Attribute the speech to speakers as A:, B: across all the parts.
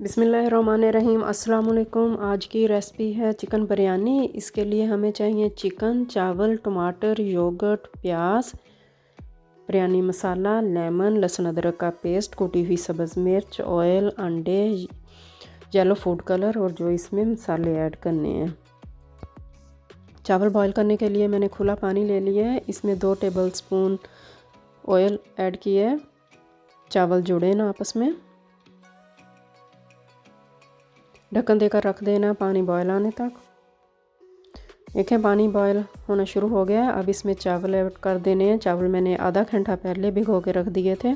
A: बिस्मिल्लाहिर्रहमानिर्रहीम। अस्सलाम वालेकुम। आज की रेसिपी है चिकन बिरयानी। इसके लिए हमें चाहिए चिकन, चावल, टमाटर, योगर्ट, प्याज, बिरयानी मसाला, लेमन, लहसुन अदरक का पेस्ट, कुटी हुई सब्ज़ मिर्च, ऑयल, अंडे, येलो फूड कलर और जो इसमें मसाले ऐड करने हैं। चावल बॉईल करने के लिए मैंने खुला पानी ले लिया है। इसमें 2 टेबलस्पून ऑयल ऐड किया है। चावल जुड़े ना आपस में। ढक्कन देकर रख देना पानी बॉयल आने तक। देखें पानी बॉयल होना शुरू हो गया। अब इसमें चावल ऐड कर देने हैं। चावल मैंने आधा घंटा पहले भिगो के रख दिए थे।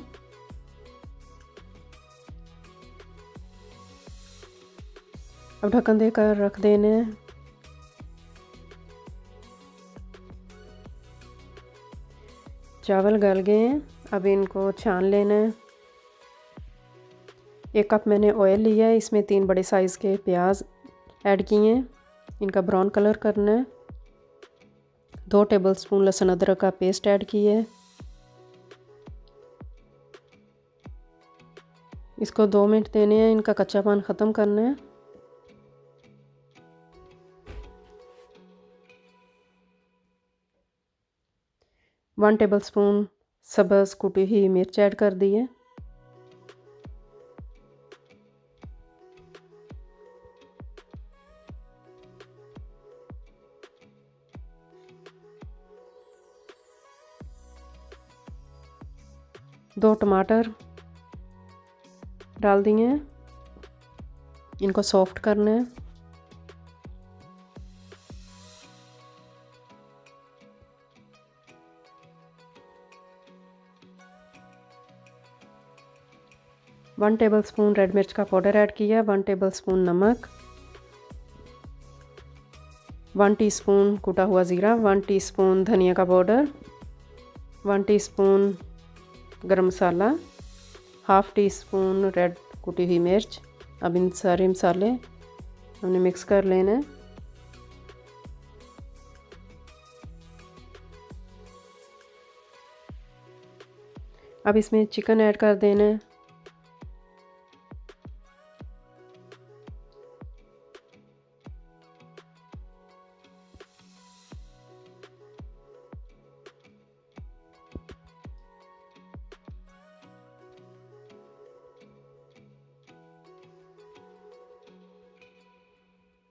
A: अब ढक्कन देकर रख देने हैं। चावल गल गए हैं। अब इनको छान लेना है। 1 कप मैंने ऑयल लिया है। इसमें 3 बड़े साइज़ के प्याज ऐड किए हैं। इनका ब्राउन कलर करना है। 2 टेबलस्पून लहसुन अदरक का पेस्ट ऐड किए है। इसको 2 मिनट देने हैं। इनका कच्चापन ख़त्म करना है। वन टेबलस्पून सब्ज़ कुटी हुई मिर्च ऐड कर दी है। दो टमाटर डाल दिए हैं। इनको सॉफ्ट करना है। वन टेबलस्पून रेड मिर्च का पाउडर ऐड किया। 1 टेबलस्पून नमक, 1 टीस्पून कुटा हुआ ज़ीरा, 1 टीस्पून धनिया का पाउडर, 1 टीस्पून गरम मसाला, हाफ़ टी स्पून रेड कुटी हुई मिर्च। अब इन सारे मसाले हमने मिक्स कर लेना है। अब इसमें चिकन ऐड कर देना है।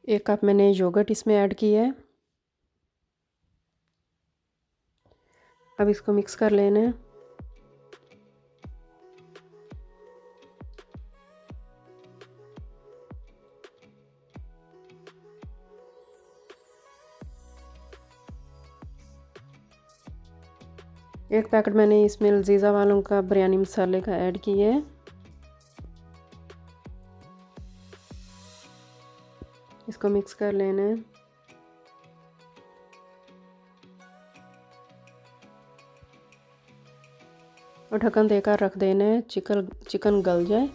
A: एक कप मैंने योगर्ट इसमें ऐड किया है। अब इसको मिक्स कर लेना है। एक पैकेट मैंने इसमें लजीज़ा वालों का बिरयानी मसाले का ऐड किया है। इसको मिक्स कर लेना है। और ढक्कन देकर रख देना है। चिकन गल जाए।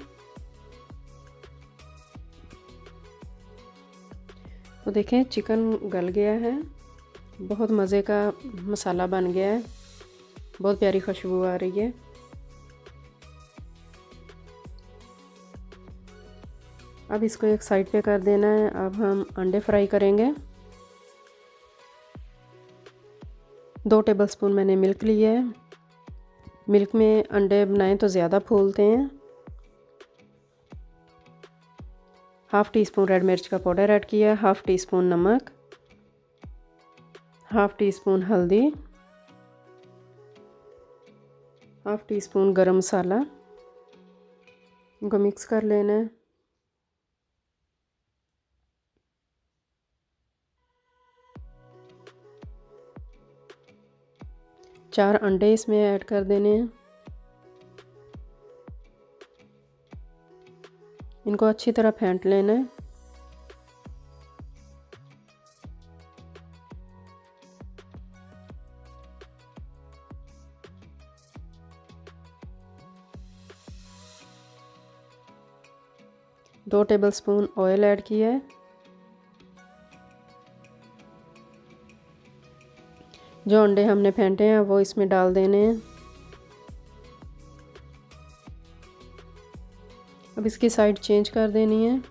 A: तो देखें चिकन गल गया है। बहुत मज़े का मसाला बन गया है। बहुत प्यारी खुशबू आ रही है। अब इसको एक साइड पे कर देना है। अब हम अंडे फ्राई करेंगे। 2 टेबलस्पून मैंने मिल्क लिया है। मिल्क में अंडे बनाएं तो ज़्यादा फूलते हैं। हाफ़ टी स्पून रेड मिर्च का पाउडर ऐड किया, हाफ़ टी स्पून नमक, हाफ़ टी स्पून हल्दी, हाफ़ टी स्पून गरम मसाला। इनको मिक्स कर लेना है। चार अंडे इसमें ऐड कर देने हैं। इनको अच्छी तरह फेंट लेना है। दो टेबलस्पून ऑयल ऐड किया है। जो अंडे हमने फेंटे हैं वो इसमें डाल देने हैं। अब इसकी साइड चेंज कर देनी है।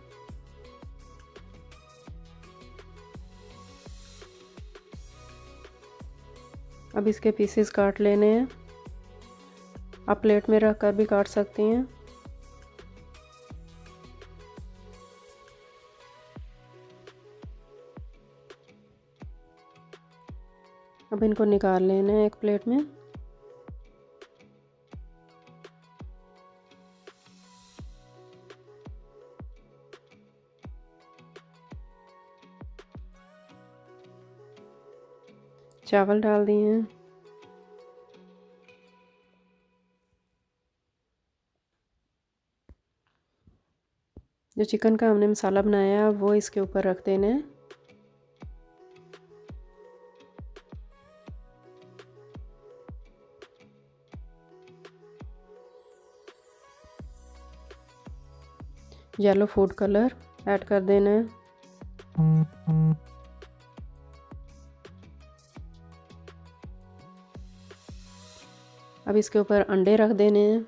A: अब इसके पीसेस काट लेने हैं। आप प्लेट में रख कर भी काट सकती हैं। अब इनको निकाल लेना है एक प्लेट में। चावल डाल दिए हैं। जो चिकन का हमने मसाला बनाया है वो इसके ऊपर रख देना है। येलो फूड कलर ऐड कर देना है। अब इसके ऊपर अंडे रख देने हैं।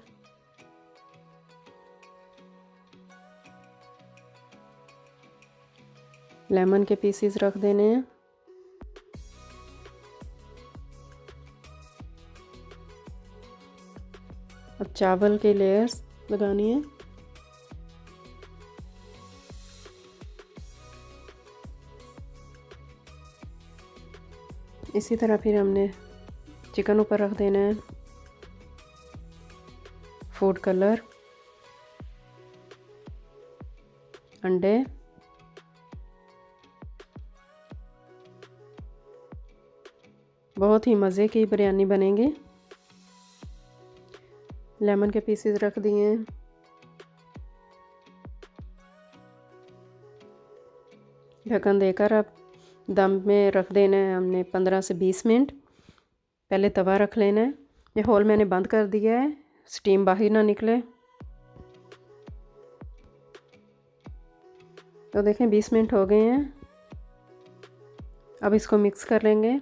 A: लेमन के पीसेस रख देने हैं। अब चावल के लेयर्स लगानी है। इसी तरह फिर हमने चिकन ऊपर रख देना है। फूड कलर, अंडे, बहुत ही मज़े की बिरयानी बनेगी। लेमन के पीसेस रख दिए हैं। ढक्कन देकर अब दम में रख देना है हमने 15 से 20 मिनट। पहले तवा रख लेना है। ये होल मैंने बंद कर दिया है, स्टीम बाहर ना निकले। तो देखें 20 मिनट हो गए हैं। अब इसको मिक्स कर लेंगे।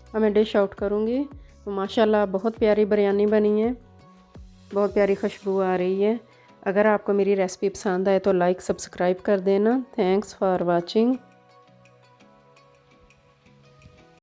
A: अब मैं डिश आउट करूँगी। तो माशाल्लाह बहुत प्यारी बिरयानी बनी है, बहुत प्यारी खुशबू आ रही है। अगर आपको मेरी रेसिपी पसंद आए तो लाइक सब्सक्राइब कर देना। Thanks for watching.